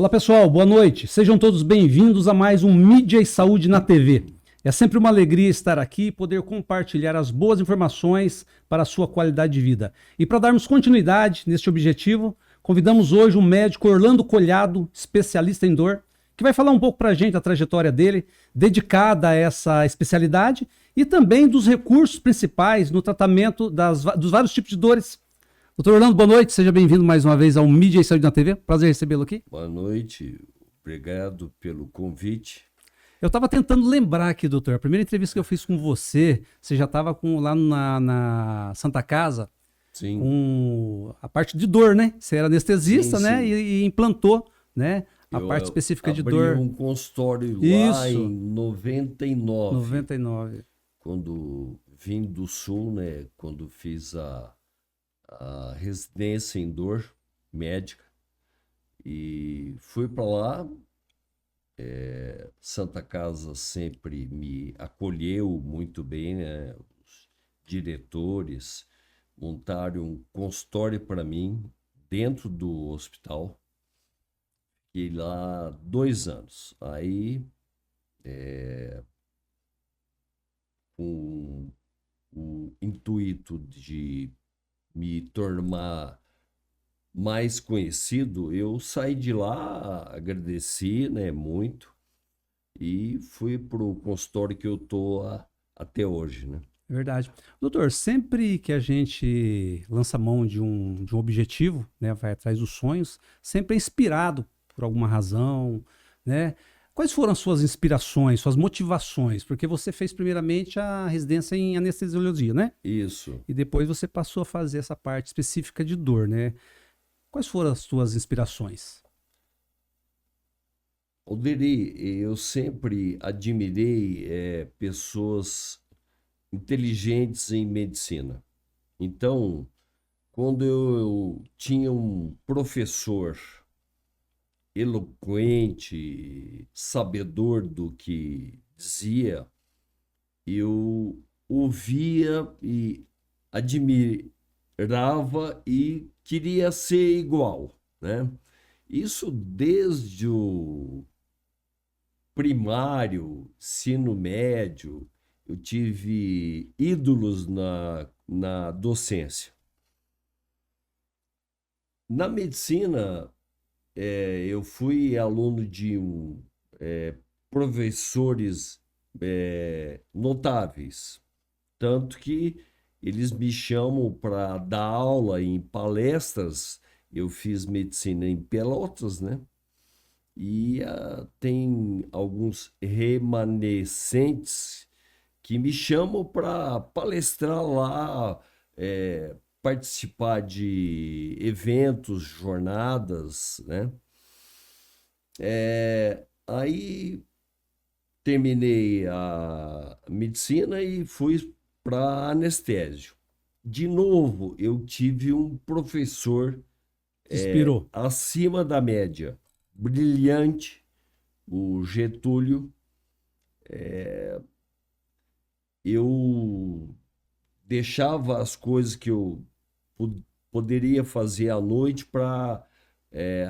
Olá pessoal, boa noite. Sejam todos bem-vindos a mais um Mídia e Saúde na TV. É sempre uma alegria estar aqui e poder compartilhar as boas informações para a sua qualidade de vida. E para darmos continuidade neste objetivo, convidamos hoje o médico Orlando Collado, especialista em dor, que vai falar um pouco para a gente da trajetória dele, dedicada a essa especialidade e também dos recursos principais no tratamento dos vários tipos de dores. Doutor Orlando, boa noite, seja bem-vindo mais uma vez ao Mídia e Saúde na TV, prazer recebê-lo aqui. Boa noite, obrigado pelo convite. Eu estava tentando lembrar aqui, doutor, a primeira entrevista que eu fiz com você, você já estava lá na Santa Casa, Sim. Com a parte de dor, né? Você era anestesista, Sim, né? sim. E implantou, né? A Eu parte específica de dor. abri um consultório lá Isso. em 99, 99. quando vim do Sul, né? Quando fiz a residência em dor médica e fui para lá. Santa Casa sempre me acolheu muito bem, né? Os diretores montaram um consultório para mim dentro do hospital. Fiquei lá 2 anos. Aí, com o intuito de me tornar mais conhecido, eu saí de lá, agradeci, né, muito, e fui para o consultório que eu tô até hoje, né? Verdade. Doutor, sempre que a gente lança mão de um objetivo, né? Vai atrás dos sonhos, sempre é inspirado por alguma razão, né? Quais foram as suas inspirações, suas motivações? Porque você fez primeiramente a residência em anestesiologia, né? Isso. E depois você passou a fazer essa parte específica de dor, né? Quais foram as suas inspirações? Alderi, eu sempre admirei pessoas inteligentes em medicina. Então, quando eu tinha um professor eloquente, sabedor do que dizia, eu ouvia e admirava e queria ser igual, né? Isso desde o primário, ensino médio, eu tive ídolos na docência. Na medicina, eu fui aluno de professores notáveis, tanto que eles me chamam para dar aula em palestras. Eu fiz medicina em Pelotas, né? E tem alguns remanescentes que me chamam para palestrar lá, participar de eventos, jornadas, né? Aí terminei a medicina e fui para anestésio. De novo, eu tive um professor Inspirou. acima da média, brilhante, o Getúlio. Eu deixava as coisas que eu poderia fazer à noite para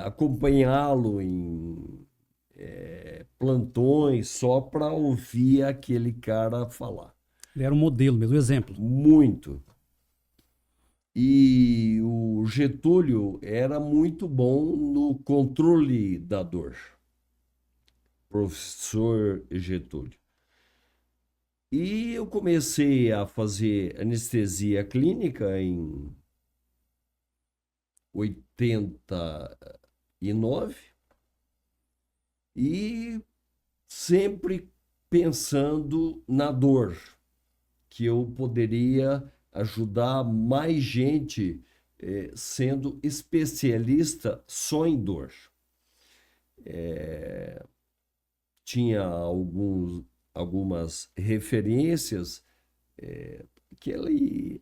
acompanhá-lo em plantões só para ouvir aquele cara falar. Ele era um modelo mesmo, um exemplo. Muito. E o Getúlio era muito bom no controle da dor. Professor Getúlio. E eu comecei a fazer anestesia clínica em 89 e sempre pensando na dor, que eu poderia ajudar mais gente sendo especialista só em dor. Tinha algumas referências.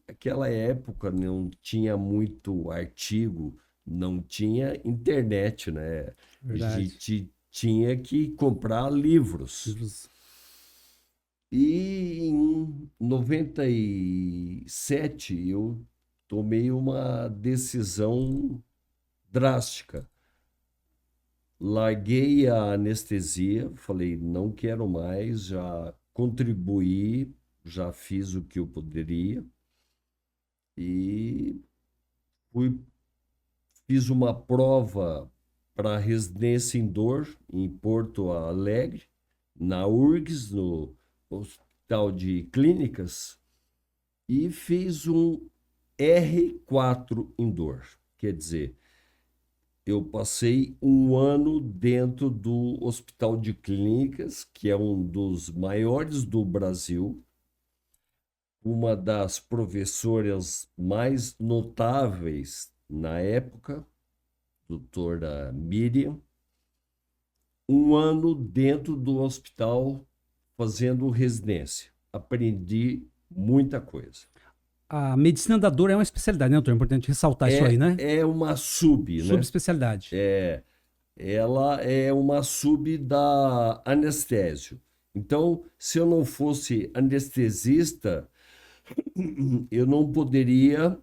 Aquela época não tinha muito artigo, não tinha internet, né? A Verdade. gente tinha que comprar livros. E em 97 eu tomei uma decisão drástica. larguei a anestesia, falei, não quero mais, já contribuí, já fiz o que eu poderia e fui, fiz uma prova para residência em dor em Porto Alegre, na URGS, no Hospital de Clínicas, e fiz um R4 em dor. Quer dizer, eu passei um ano dentro do Hospital de Clínicas, que é um dos maiores do Brasil, uma das professoras mais notáveis na época, doutora Miriam, um ano dentro do hospital fazendo residência. Aprendi muita coisa. A medicina da dor é uma especialidade, né, doutor? É importante ressaltar isso aí, né? É uma sub, né? Subespecialidade. Ela é uma sub da anestésio. Então, se eu não fosse anestesista, eu não poderia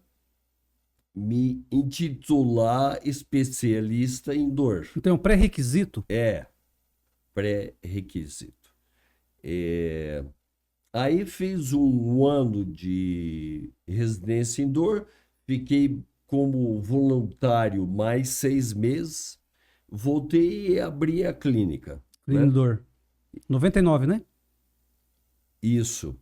me intitular especialista em dor. Então, é um pré-requisito. É pré-requisito. Aí fiz um ano de residência em dor, fiquei como voluntário mais 6 meses, voltei e abri a clínica, Clínica né? de dor. 99, né? Isso.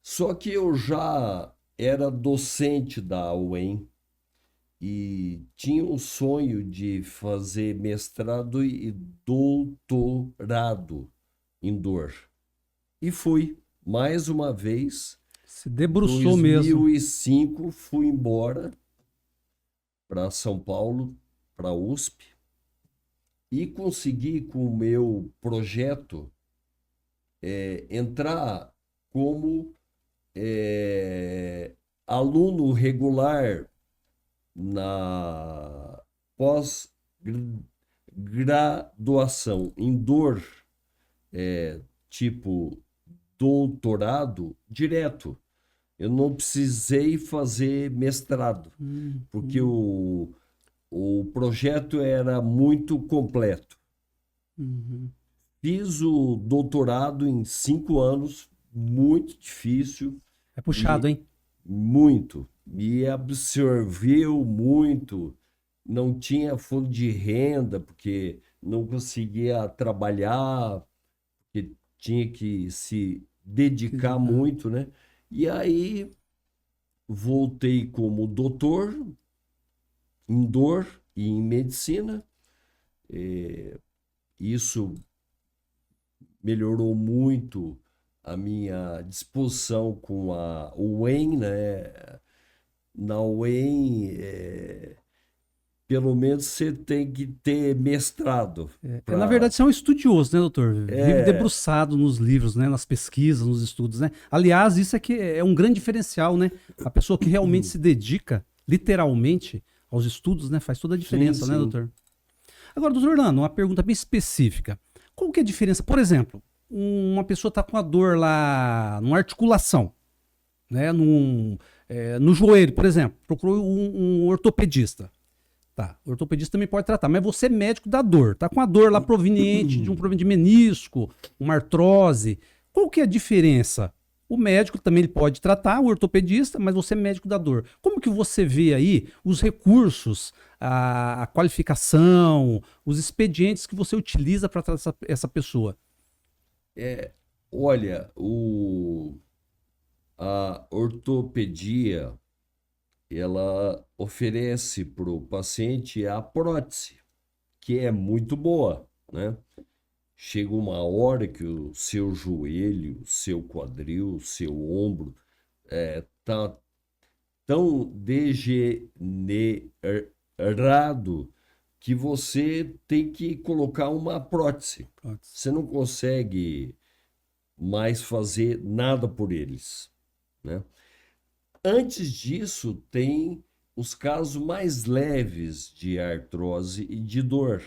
Só que eu já era docente da UEM e tinha um sonho de fazer mestrado e doutorado em dor. E fui, mais uma vez, Se debruçou mesmo. 2005, fui embora para São Paulo, para a USP, e consegui, com o meu projeto, entrar como aluno regular na pós-graduação em dor, tipo doutorado, direto. Eu não precisei fazer mestrado, porque o projeto era muito completo. Fiz o doutorado em 5 anos, muito difícil, É puxado, hein? muito. Me absorveu muito. Não tinha fundo de renda, porque não conseguia trabalhar, porque tinha que se dedicar muito, né? E aí voltei como doutor em dor e em medicina. Isso melhorou muito a minha disposição com a UEM, né? Na UEM, pelo menos você tem que ter mestrado. Na verdade, você é um estudioso, né, doutor? Vive É, debruçado nos livros, né, nas pesquisas, nos estudos, né? Aliás, isso é que é um grande diferencial, né? A pessoa que realmente se dedica, literalmente, aos estudos, né, faz toda a sim, diferença, né, sim. doutor? Agora, doutor Orlando, uma pergunta bem específica. Qual que é a diferença? Por exemplo, uma pessoa está com a dor lá numa articulação, né, no joelho, por exemplo, procurou um ortopedista. Tá, o ortopedista também pode tratar, mas você é médico da dor, tá com a dor lá proveniente de um problema de menisco, uma artrose. Qual que é a diferença? O médico também ele pode tratar, o ortopedista, mas você é médico da dor. Como que você vê aí os recursos, a qualificação, os expedientes que você utiliza para tratar essa pessoa? Olha, a ortopedia, ela oferece para o paciente a prótese, que é muito boa, né? Chega uma hora que o seu joelho, o seu quadril, o seu ombro tá tão degenerado que você tem que colocar uma prótese. Prótese. Você não consegue mais fazer nada por eles, né? Antes disso, tem os casos mais leves de artrose e de dor.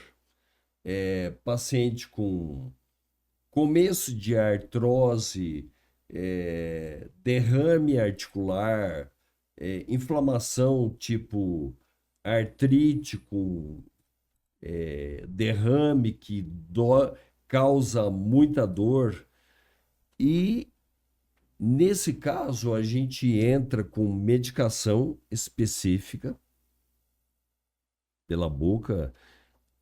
Paciente com começo de artrose, derrame articular, inflamação tipo artrite com derrame que causa muita dor. E nesse caso a gente entra com medicação específica pela boca.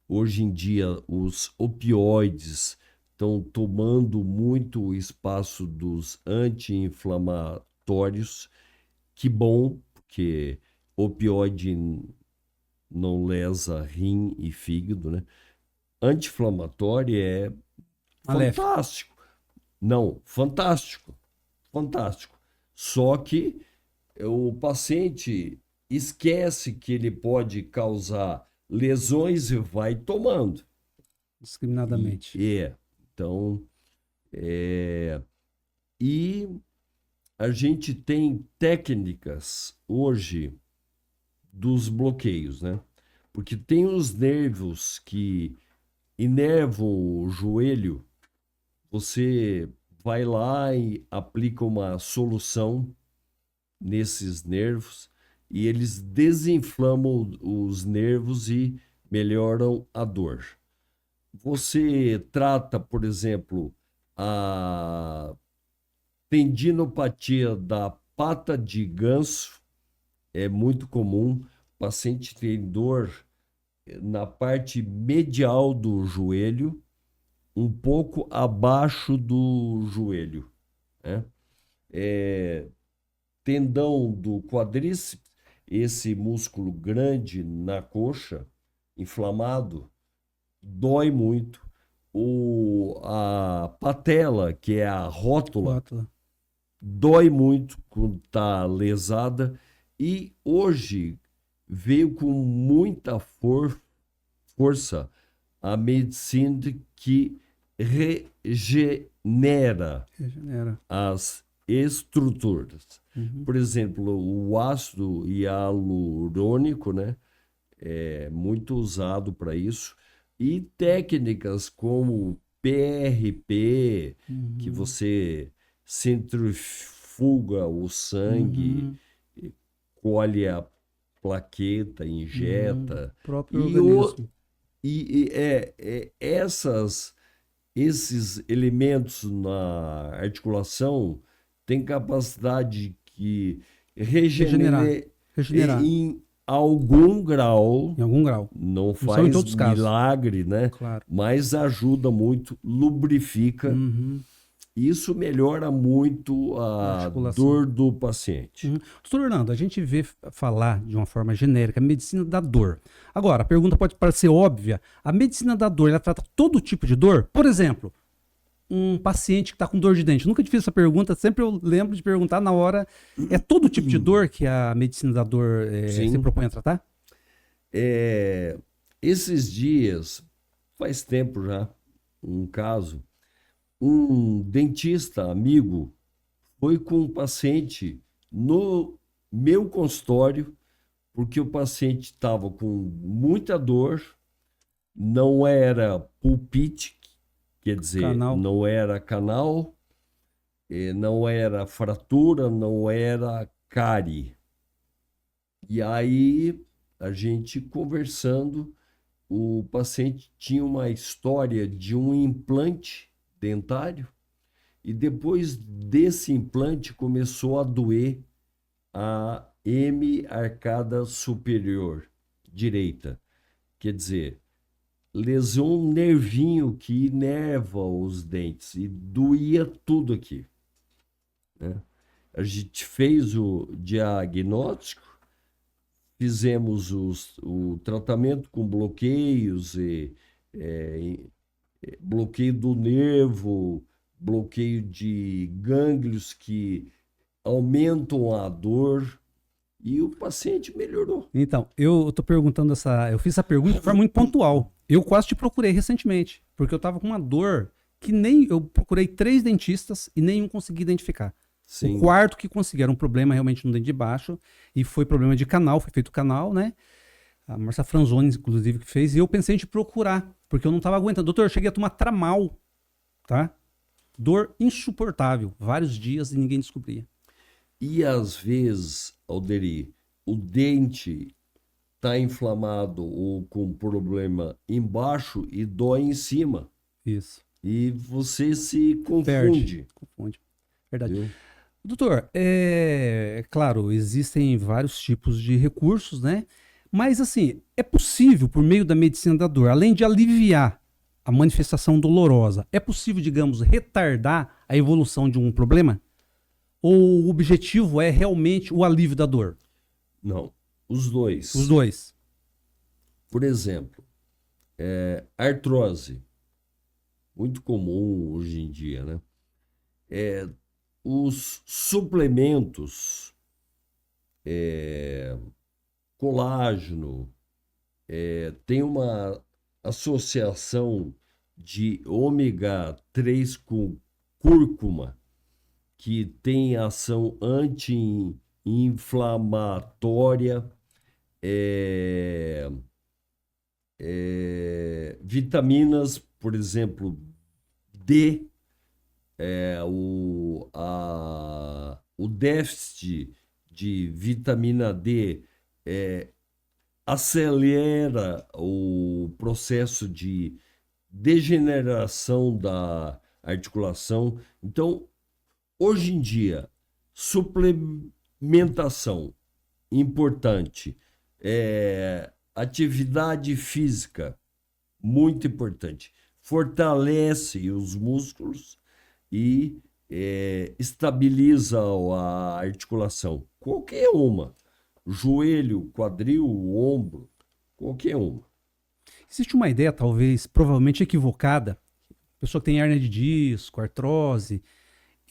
Hoje em dia os opioides estão tomando muito o espaço dos anti-inflamatórios. Que bom, porque opioide não lesa rim e fígado, né? Anti-inflamatório é Maléfico. fantástico. Não, fantástico, fantástico. Só que o paciente esquece que ele pode causar lesões e vai tomando. Discriminadamente. Então, e a gente tem técnicas hoje dos bloqueios, né? Porque tem os nervos que inervam o joelho. Você vai lá e aplica uma solução nesses nervos e eles desinflamam os nervos e melhoram a dor. Você trata, por exemplo, a tendinopatia da pata de ganso, é muito comum. O paciente tem dor na parte medial do joelho, um pouco abaixo do joelho, né? Tendão do quadríceps, esse músculo grande na coxa, inflamado, dói muito. A patela, que é a rótula, Rótula. dói muito quando está lesada. E hoje veio com muita força a medicina que regenera Regenera. as estruturas. Uhum. Por exemplo, o ácido hialurônico, né, é muito usado para isso. E técnicas como PRP, que você centrifuga o sangue, colhe a plaqueta, injeta. Próprio E, organismo. esses elementos na articulação têm capacidade de Regenerar. em algum grau. Em algum grau. Não Não são em faz todos os casos. milagre, né? Claro. Mas ajuda muito, lubrifica. Isso melhora muito a Articulação. dor do paciente. Doutor Orlando, a gente vê falar de uma forma genérica a medicina da dor. Agora, a pergunta pode parecer óbvia. A medicina da dor, ela trata todo tipo de dor? Por exemplo, um paciente que está com dor de dente. Nunca fiz essa pergunta, sempre eu lembro de perguntar na hora. É todo tipo de dor que a medicina da dor se propõe a tratar? Esses dias, faz tempo já, um caso, um dentista amigo foi com um paciente no meu consultório, porque o paciente estava com muita dor, não era pulpite, quer dizer, Canal. não era canal, não era fratura, não era cárie. E aí, a gente conversando, o paciente tinha uma história de um implante dentário e depois desse implante começou a doer a hemiarcada superior direita. Quer dizer, lesou um nervinho que inerva os dentes e doía tudo aqui, né? A gente fez o diagnóstico, fizemos o tratamento com bloqueios bloqueio do nervo, bloqueio de gânglios que aumentam a dor e o paciente melhorou. Então, eu tô perguntando eu fiz essa pergunta de forma muito pontual. Eu quase te procurei recentemente, porque eu tava com uma dor que eu procurei 3 dentistas e nenhum consegui identificar. Sim. O quarto que consegui era um problema realmente no dente de baixo e foi problema de canal, foi feito canal, né? A Marcia Franzoni, inclusive, que fez, e eu pensei em te procurar, porque eu não tava aguentando. Doutor, eu cheguei a tomar Tramal, tá? Dor insuportável, vários dias e ninguém descobria. E às vezes, Alderi, o dente tá inflamado ou com problema embaixo e dói em cima. Isso. E você se Perde. confunde. Confunde. Verdade. Viu? Doutor, é claro, existem vários tipos de recursos, né? Mas, assim, é possível, por meio da medicina da dor, além de aliviar a manifestação dolorosa, é possível, digamos, retardar a evolução de um problema? Ou o objetivo é realmente o alívio da dor? Não, os dois. Os dois. Por exemplo, artrose, muito comum hoje em dia, né? Os suplementos, colágeno, tem uma associação de ômega 3 com cúrcuma, que tem ação anti-inflamatória, vitaminas, por exemplo, D, o déficit de vitamina D acelera o processo de degeneração da articulação. Então, hoje em dia, suplementação importante, atividade física muito importante, fortalece os músculos e estabiliza a articulação, qualquer uma, joelho, quadril, ombro, qualquer uma. Existe uma ideia, talvez, provavelmente equivocada, pessoa que tem hérnia de disco, artrose,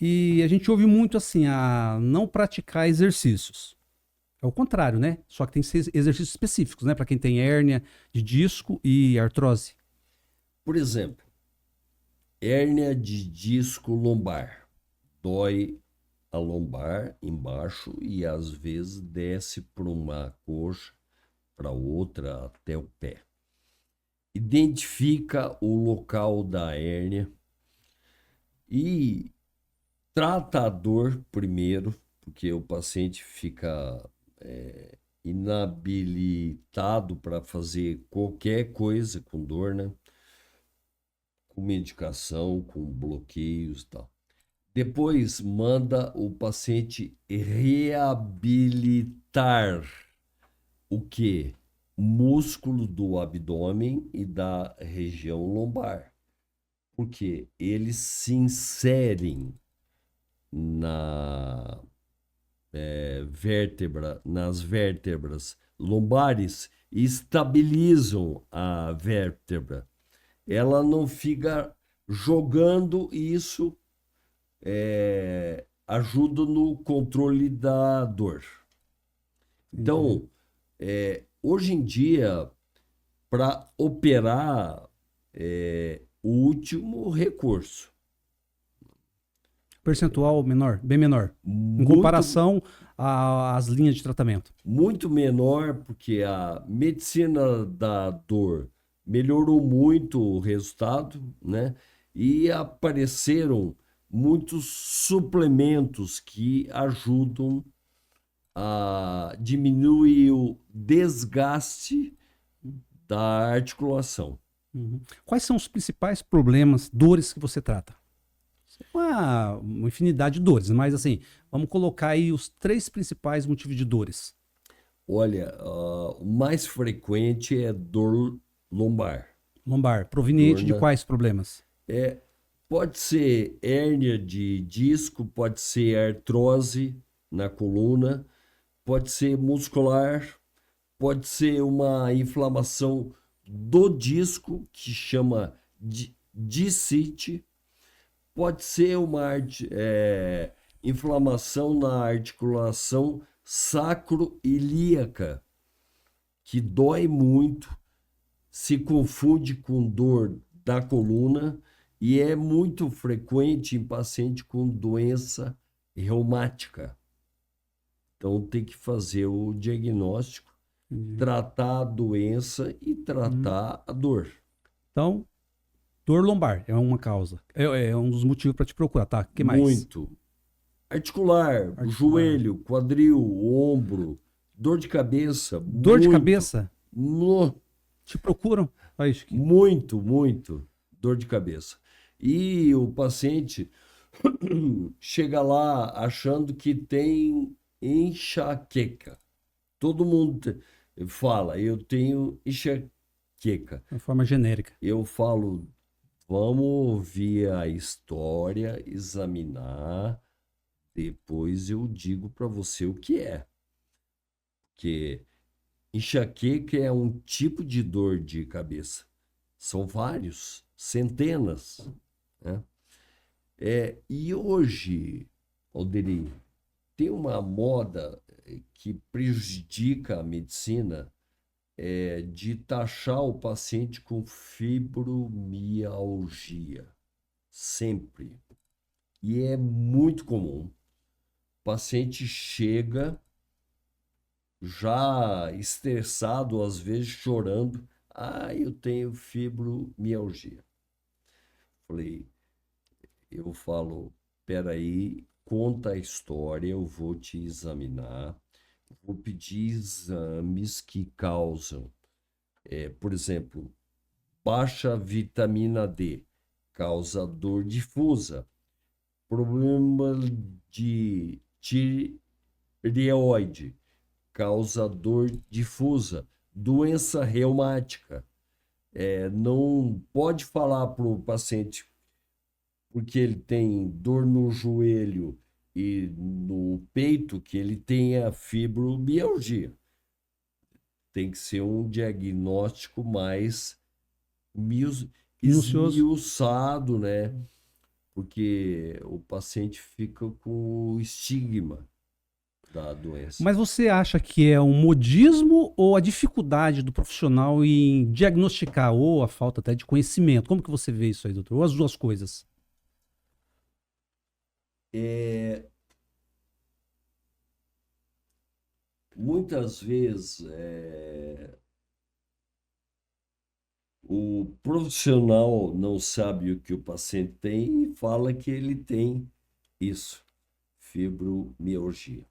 e a gente ouve muito assim, a não praticar exercícios. É o contrário, né? Só que tem que ser exercícios específicos, né? Para quem tem hérnia de disco e artrose. Por exemplo, hérnia de disco lombar. Dói a lombar embaixo e às vezes desce por uma coxa para outra até o pé. Identifica o local da hérnia e trata a dor primeiro, porque o paciente fica inabilitado para fazer qualquer coisa com dor, né? Com medicação, com bloqueios e tal. Depois manda o paciente reabilitar o quê? O músculo do abdômen e da região lombar. Porque eles se inserem nas vértebras lombares e estabilizam a vértebra. Ela não fica jogando, e isso ajuda no controle da dor. Então, hoje em dia, para operar, o último recurso. Percentual menor, bem menor, em comparação às linhas de tratamento. Muito menor, porque a medicina da dor melhorou muito o resultado, né? E apareceram muitos suplementos que ajudam a diminuir o desgaste da articulação. Uhum. Quais são os principais problemas, dores que você trata? Uma infinidade de dores, mas assim, vamos colocar aí os 3 principais motivos de dores. Olha, o mais frequente é dor lombar. Lombar, proveniente de quais problemas? Pode ser hérnia de disco, pode ser artrose na coluna, pode ser muscular, pode ser uma inflamação do disco, que chama de discite, pode ser uma inflamação na articulação sacroiliaca, que dói muito, se confunde com dor da coluna e é muito frequente em paciente com doença reumática. Então tem que fazer o diagnóstico, tratar a doença e tratar a dor. Então, dor lombar é uma causa. É um dos motivos para te procurar, tá? O que mais? Muito. Articular, joelho, quadril, ombro, Dor de cabeça. Dor de cabeça? No, Te procuram? Olha isso aqui. muito dor de cabeça. E o paciente chega lá achando que tem enxaqueca. Todo mundo fala, eu tenho enxaqueca. De forma genérica. Eu falo, vamos ouvir a história, examinar, depois eu digo para você o que é. Porque enxaqueca é um tipo de dor de cabeça. São vários, centenas, né? E hoje, Alderi, tem uma moda que prejudica a medicina de taxar o paciente com fibromialgia. Sempre. E é muito comum. O paciente chega já estressado, às vezes chorando. Ah, eu tenho fibromialgia. Eu falo, peraí, conta a história, eu vou te examinar, vou pedir exames que causam, por exemplo, baixa vitamina D, causa dor difusa, problema de tireoide, causa dor difusa, doença reumática. Não pode falar para o paciente porque ele tem dor no joelho e no peito que ele tenha fibromialgia. Tem que ser um diagnóstico mais Minucioso. esmiuçado, né? Porque o paciente fica com o estigma da doença. Mas você acha que é um modismo ou a dificuldade do profissional em diagnosticar, ou a falta até de conhecimento? Como que você vê isso aí, doutor? Ou as duas coisas? Muitas vezes o profissional não sabe o que o paciente tem e fala que ele tem isso, fibromialgia.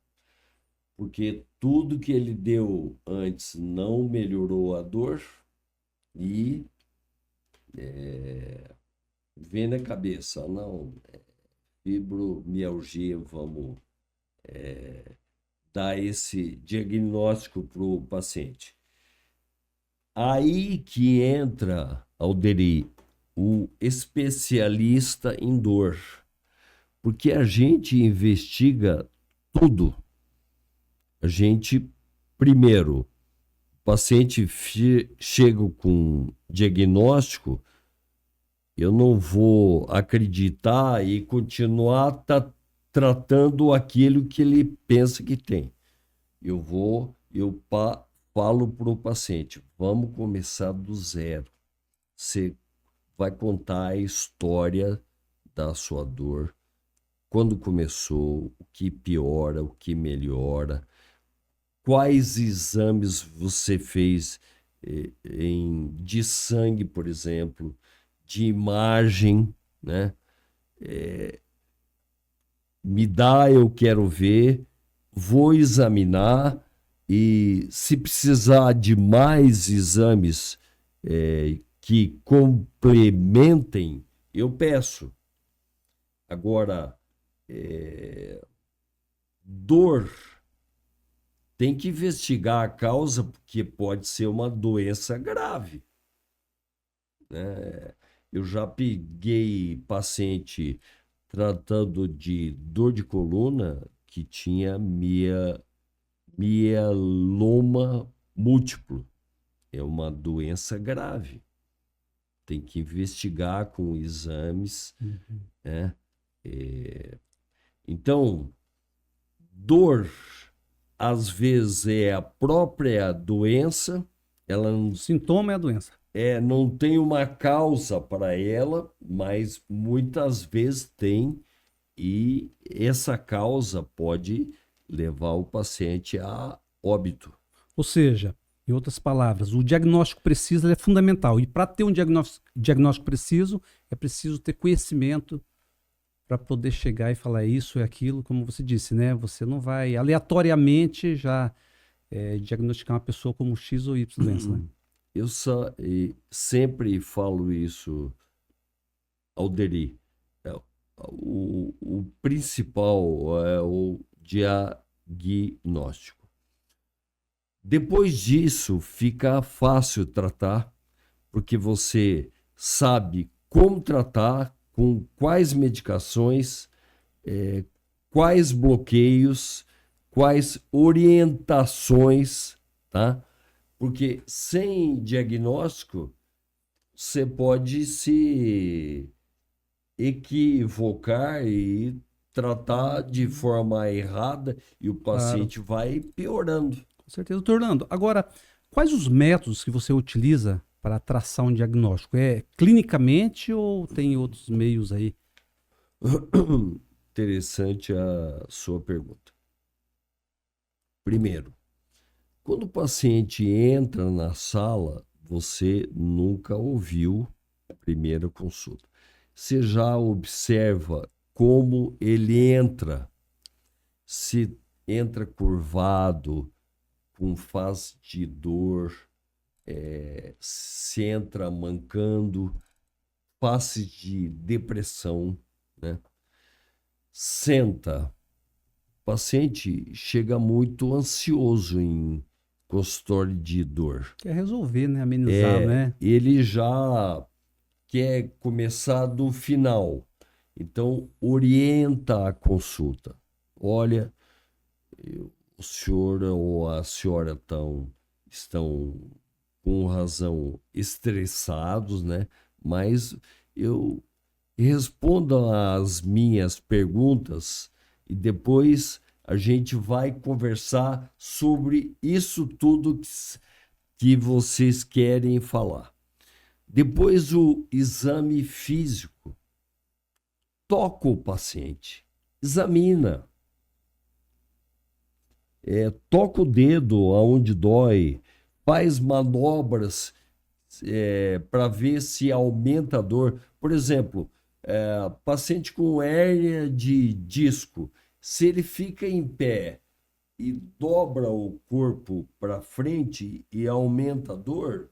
Porque tudo que ele deu antes não melhorou a dor e vem na cabeça, não, fibromialgia, vamos dar esse diagnóstico para o paciente. Aí que entra, Alderi, o especialista em dor, porque a gente investiga tudo. A gente, primeiro, o paciente chega com diagnóstico, eu não vou acreditar e continuar tratando aquilo que ele pensa que tem. Eu falo para o paciente, vamos começar do zero. Você vai contar a história da sua dor, quando começou, o que piora, o que melhora, quais exames você fez de sangue, por exemplo, de imagem, né? Me dá, eu quero ver, vou examinar e se precisar de mais exames que complementem, eu peço. Agora, dor, tem que investigar a causa, porque pode ser uma doença grave, né? Eu já peguei paciente tratando de dor de coluna que tinha mieloma múltiplo. É uma doença grave. Tem que investigar com exames, né? Então, dor, às vezes, é a própria doença, ela O sintoma é a doença. não tem uma causa para ela, mas muitas vezes tem, e essa causa pode levar o paciente a óbito. Ou seja, em outras palavras, o diagnóstico preciso ele é fundamental. E para ter um diagnóstico preciso, é preciso ter conhecimento para poder chegar e falar isso e aquilo, como você disse, né? Você não vai aleatoriamente já diagnosticar uma pessoa como X ou Y doença, né? Eu sempre falo isso, Alderi. É, o principal é o diagnóstico. Depois disso, fica fácil tratar, porque você sabe como tratar, com quais medicações, quais bloqueios, quais orientações, tá? Porque sem diagnóstico, você pode se equivocar e tratar de forma errada e o Claro, paciente vai piorando. com certeza. Doutor Orlando, agora, quais os métodos que você utiliza para traçar um diagnóstico? É clinicamente ou tem outros meios aí? Interessante a sua pergunta. Primeiro, quando o paciente entra na sala, você nunca ouviu a primeira consulta. Você já observa como ele entra, se entra curvado, com face de dor, se entra mancando, face de depressão, né? Senta. O paciente chega muito ansioso em consultório de dor. Quer resolver, né? Amenizar, né? Ele já quer começar do final. Então, orienta a consulta. Olha, o senhor ou a senhora estão com razão estressados, né? Mas eu respondo às minhas perguntas e depois a gente vai conversar sobre isso tudo que vocês querem falar. Depois o exame físico. Toca o paciente, examina, toca o dedo aonde dói, faz manobras para ver se aumenta a dor. Por exemplo, paciente com hérnia de disco, se ele fica em pé e dobra o corpo para frente e aumenta a dor,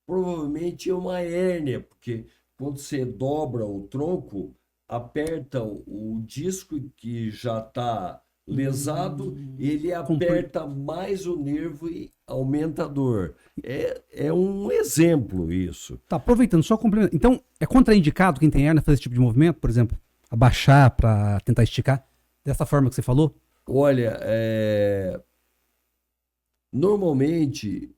provavelmente é uma hérnia, porque quando você dobra o tronco, aperta o disco que já está lesado, ele aperta mais o nervo e aumenta a dor. É um exemplo isso. Tá, aproveitando, só complementando. Então, é contraindicado quem tem hérnia fazer esse tipo de movimento, por exemplo, abaixar para tentar esticar, dessa forma que você falou? Olha, normalmente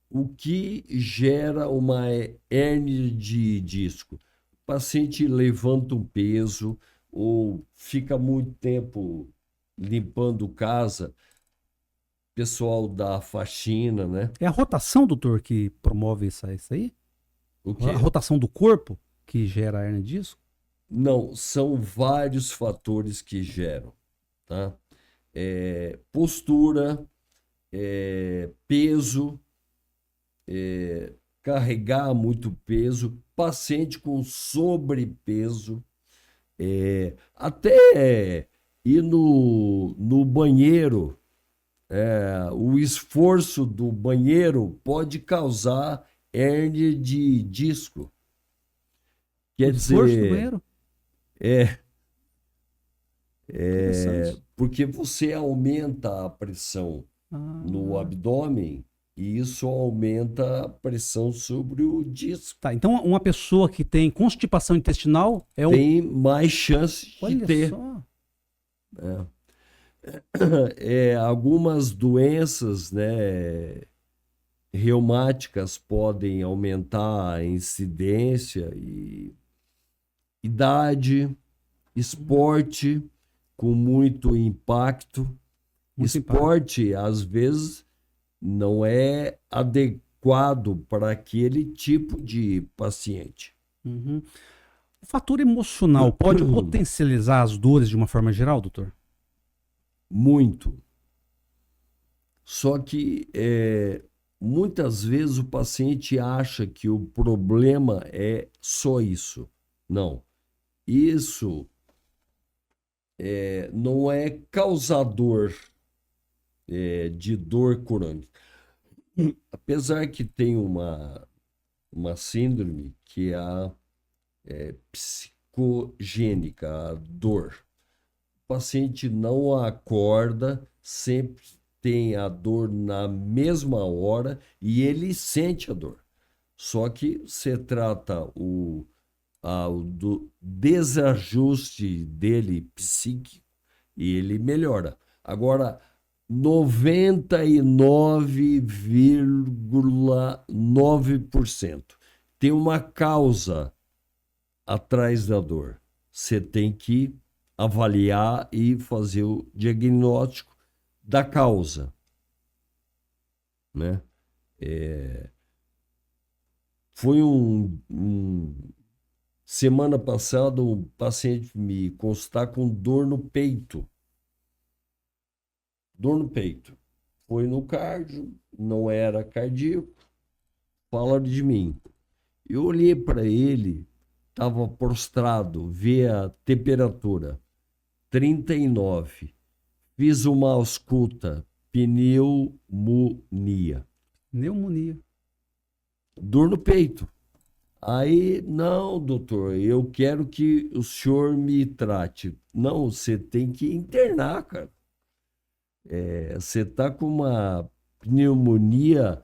o que gera uma hérnia de disco? O paciente levanta um peso ou fica muito tempo limpando casa, pessoal da faxina, né? É a rotação, doutor, que promove isso aí? O A quê? rotação do corpo que gera a hérnia de disco? Não, são vários fatores que geram, tá? Postura, peso, carregar muito peso, paciente com sobrepeso, até ir no banheiro. O esforço do banheiro pode causar hérnia de disco. O Quer esforço do dizer, banheiro? é Interessante. porque você aumenta a pressão no Ah, abdômen e isso aumenta a pressão sobre o disco. tá, então uma pessoa que tem constipação intestinal é um. Tem mais chance de Olha ter. só. Algumas doenças, né, reumáticas podem aumentar a incidência e idade, esporte com muito impacto. Muito impacto. Esporte, às vezes, não é adequado para aquele tipo de paciente. Uhum. O fator emocional pode potencializar as dores de uma forma geral, doutor? Muito. Só que muitas vezes o paciente acha que o problema é só isso. Não. Isso não é causador. de dor crônica. Apesar que tem uma síndrome que é a psicogênica, a dor. O paciente não acorda, sempre tem a dor na mesma hora e ele sente a dor. Só que você trata do desajuste dele psíquico e ele melhora. Agora, 99,9% tem uma causa atrás da dor. Você tem que avaliar e fazer o diagnóstico da causa, né? Foi semana passada um paciente me consultar com dor no peito. Dor no peito. Foi no cardio, não era cardíaco. Falaram de mim. Eu olhei para ele, estava prostrado, vi a temperatura 39. Fiz uma ausculta, pneumonia. Pneumonia. Dor no peito. Aí, não, doutor, eu quero que o senhor me trate. Não, você tem que internar, cara. Você está com uma pneumonia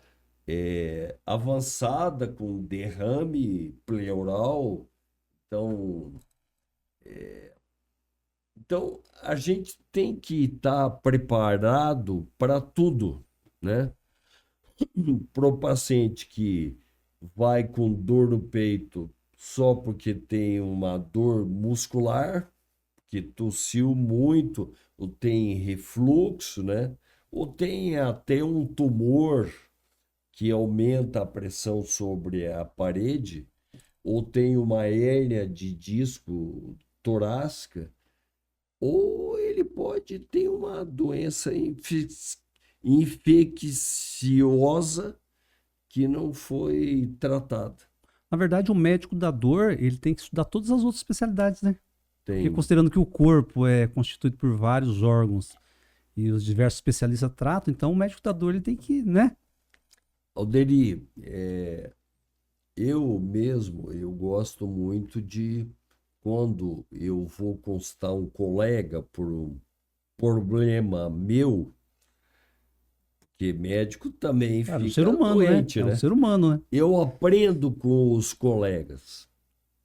avançada, com derrame pleural. Então, a gente tem que estar preparado para tudo, né? Para o paciente que vai com dor no peito só porque tem uma dor muscular, que tossiu muito, ou tem refluxo, né? Ou tem até um tumor que aumenta a pressão sobre a parede, ou tem uma hérnia de disco torácica, ou ele pode ter uma doença infecciosa que não foi tratada. Na verdade, o médico da dor, ele tem que estudar todas as outras especialidades, né? Porque Tem. considerando que o corpo é constituído por vários órgãos e os diversos especialistas tratam, então o médico da dor, ele tem que, né? Alderi, eu gosto muito de, quando eu vou consultar um colega por um problema meu, que médico também Cara, o ser fica humano, né? doente, É um né? ser humano, né? Eu aprendo com os colegas.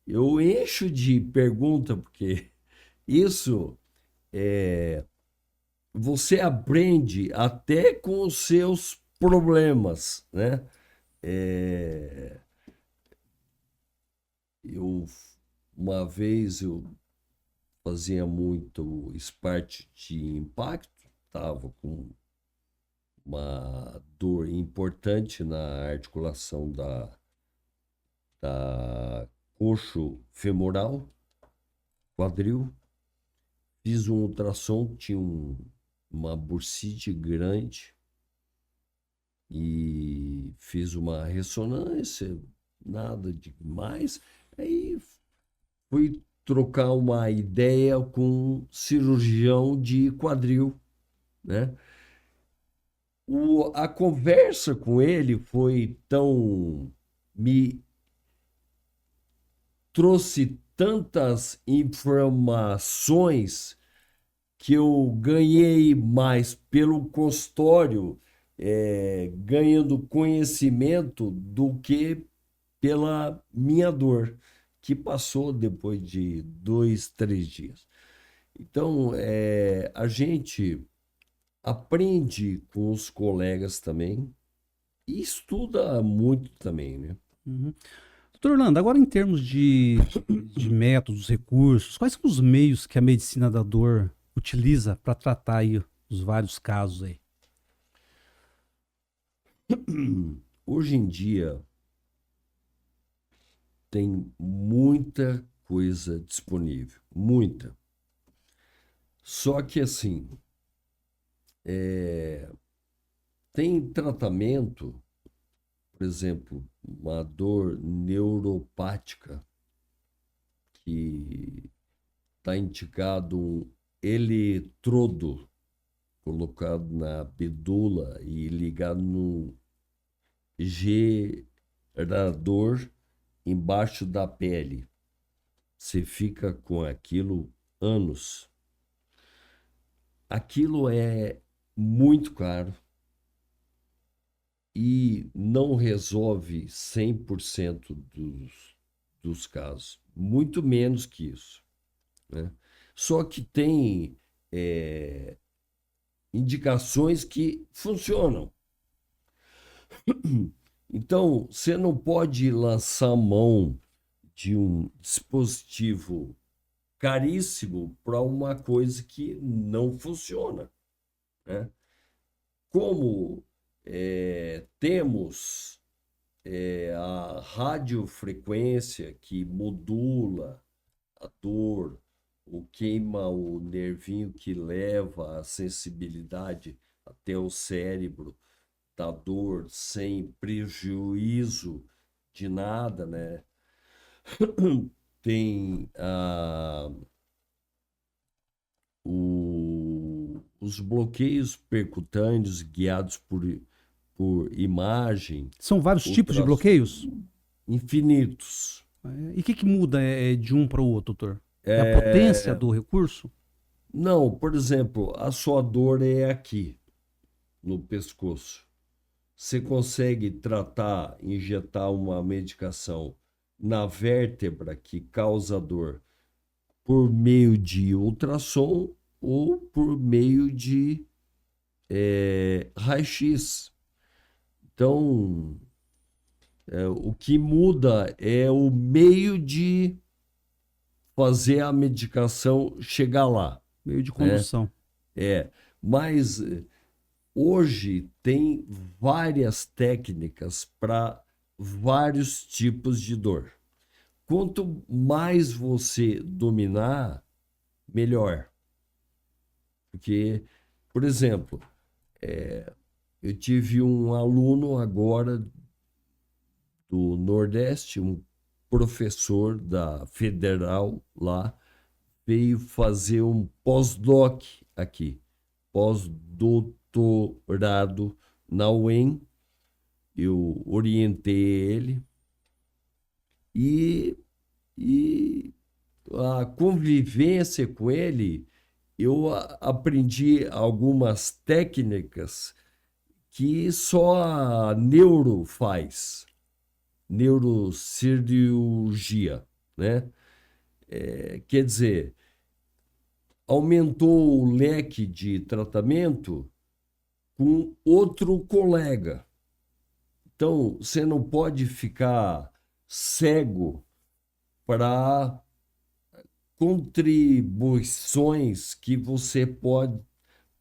Eu encho de pergunta, porque isso você aprende até com os seus problemas, né? É, eu uma vez eu fazia muito esporte de impacto, estava com uma dor importante na articulação da coxo femoral, quadril. Fiz um ultrassom, tinha uma bursite grande e fiz uma ressonância, nada demais. Aí fui trocar uma ideia com um cirurgião de quadril, né? A conversa com ele foi tão... me trouxe tantas informações que eu ganhei mais pelo consultório, ganhando conhecimento do que pela minha dor, que passou depois de 2, 3 dias. Então, a gente aprende com os colegas também e estuda muito também, né? Uhum. Doutor Orlando, agora em termos de métodos, recursos, quais são os meios que a medicina da dor utiliza para tratar aí os vários casos aí? Hoje em dia tem muita coisa disponível, muita. Só que assim, tem tratamento, por exemplo, uma dor neuropática, que está indicado um eletrodo, colocado na medula e ligado no gerador embaixo da pele. Você fica com aquilo anos. Aquilo é muito caro e não resolve 100% dos casos. Muito menos que isso, né? Só que tem indicações que funcionam. Então, você não pode lançar mão de um dispositivo caríssimo para uma coisa que não funciona, né? Como temos a radiofrequência que modula a dor, ou queima o nervinho que leva a sensibilidade até o cérebro da dor sem prejuízo de nada, né? Tem os bloqueios percutâneos guiados por imagem, São vários tipos de outras bloqueios? infinitos. E o que muda de um para o outro, doutor? É a potência do recurso? Não, por exemplo, a sua dor é aqui, no pescoço. Você consegue tratar, injetar uma medicação na vértebra que causa dor por meio de ultrassom ou por meio de raio-x. Então, o que muda é o meio de fazer a medicação chegar lá, Meio de né? condução. Mas hoje tem várias técnicas para vários tipos de dor. Quanto mais você dominar, melhor. Porque, por exemplo, eu tive um aluno agora do Nordeste, um professor da Federal lá, veio fazer um pós-doc aqui, pós-doutorado na UEM. Eu orientei ele e, e a convivência com ele, eu aprendi algumas técnicas que só a neuro faz, neurocirurgia, né? Quer dizer, aumentou o leque de tratamento com outro colega. Então, você não pode ficar cego para contribuições que você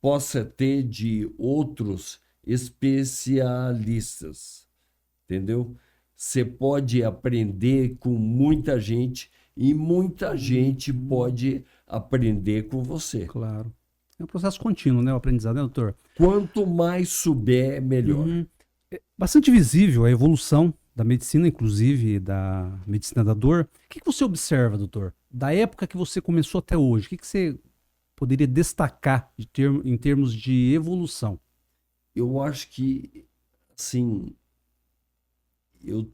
possa ter de outros especialistas, entendeu? Você pode aprender com muita gente e muita gente pode aprender com você. Claro. É um processo contínuo, né? O aprendizado, né, doutor? Quanto mais souber, melhor. É bastante visível a evolução da medicina, inclusive da medicina da dor. O que você observa, doutor? Da época que você começou até hoje, o que você poderia destacar em termos de evolução? Eu acho que, assim, eu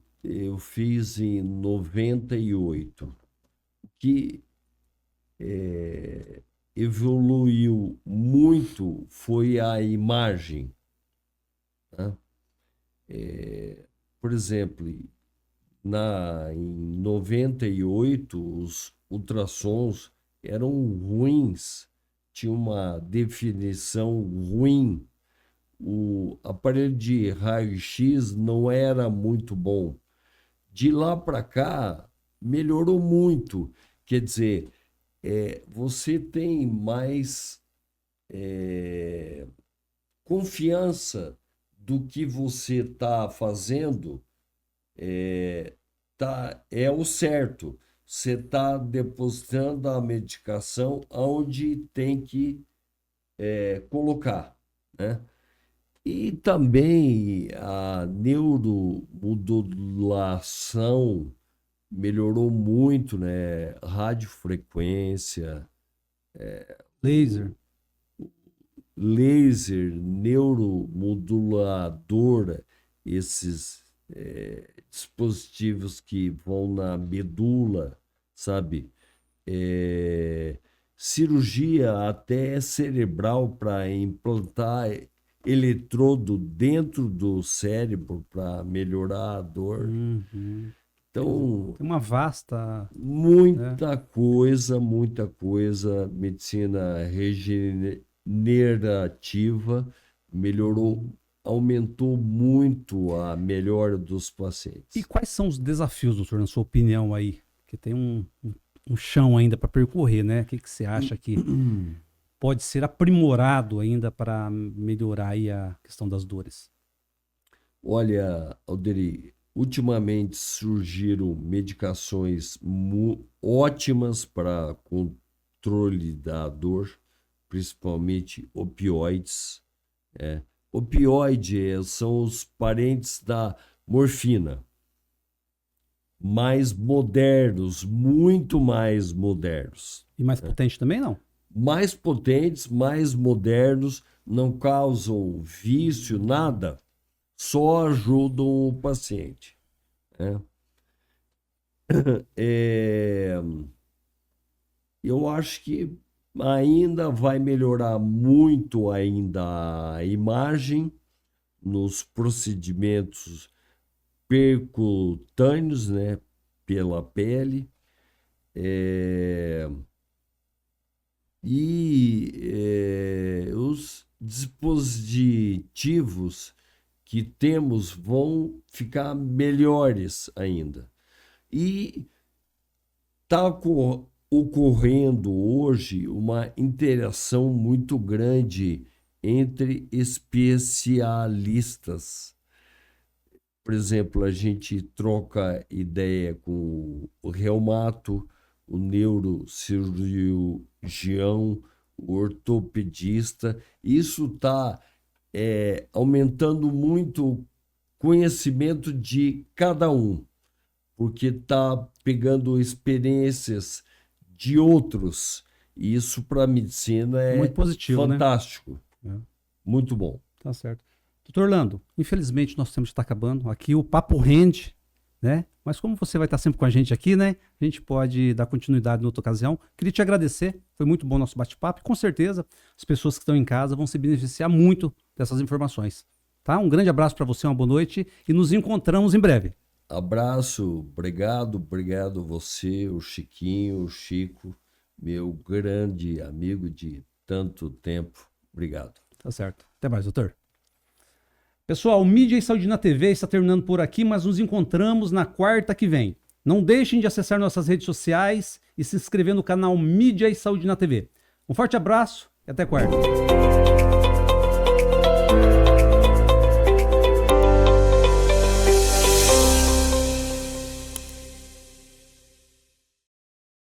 fiz em 98, que evoluiu muito foi a imagem, né? Por exemplo, em 98, os ultrassons eram ruins, tinha uma definição ruim. O aparelho de raio-x não era muito bom. De lá para cá, melhorou muito. Quer dizer, você tem mais confiança do que você está fazendo, é o certo. Você está depositando a medicação onde tem que colocar, né? E também a neuromodulação melhorou muito, né? Radiofrequência, Laser. laser, neuromodulador, esses dispositivos que vão na medula, sabe? Cirurgia até cerebral para implantar eletrodo dentro do cérebro para melhorar a dor. Uhum. Então, Tem uma vasta... muita coisa, medicina regenerativa melhorou, aumentou muito a melhora dos pacientes. E quais são os desafios, doutor, na sua opinião aí? Que tem um chão ainda para percorrer, né? O que você acha que pode ser aprimorado ainda para melhorar aí a questão das dores? Olha, Alderi, ultimamente surgiram medicações ótimas para controle da dor, principalmente opioides. Opioide são os parentes da morfina, mais modernos, muito mais modernos. E mais potente também, não? Mais potentes, mais modernos, não causam vício, nada, só ajudam o paciente. Eu acho que ainda vai melhorar muito ainda a imagem nos procedimentos percutâneos, né, pela pele. Os dispositivos que temos vão ficar melhores ainda. E está ocorrendo hoje uma interação muito grande entre especialistas. Por exemplo, a gente troca ideia com o reumato, o neurocirurgião, o ortopedista. Isso está aumentando muito o conhecimento de cada um, porque está pegando experiências de outros. E isso para a medicina é muito positivo, fantástico. Né? Muito bom. Tá certo. Doutor Orlando, infelizmente nosso tempo está acabando. Aqui o papo rende, né? Mas como você vai estar sempre com a gente aqui, né? A gente pode dar continuidade em outra ocasião. Queria te agradecer, foi muito bom nosso bate-papo. E com certeza as pessoas que estão em casa vão se beneficiar muito dessas informações. Tá? Um grande abraço para você, uma boa noite e nos encontramos em breve. Abraço, obrigado você, o Chiquinho, o Chico, meu grande amigo de tanto tempo. Obrigado. Tá certo. Até mais, doutor. Pessoal, o Mídia e Saúde na TV está terminando por aqui, mas nos encontramos na quarta que vem. Não deixem de acessar nossas redes sociais e se inscrever no canal Mídia e Saúde na TV. Um forte abraço e até quarta.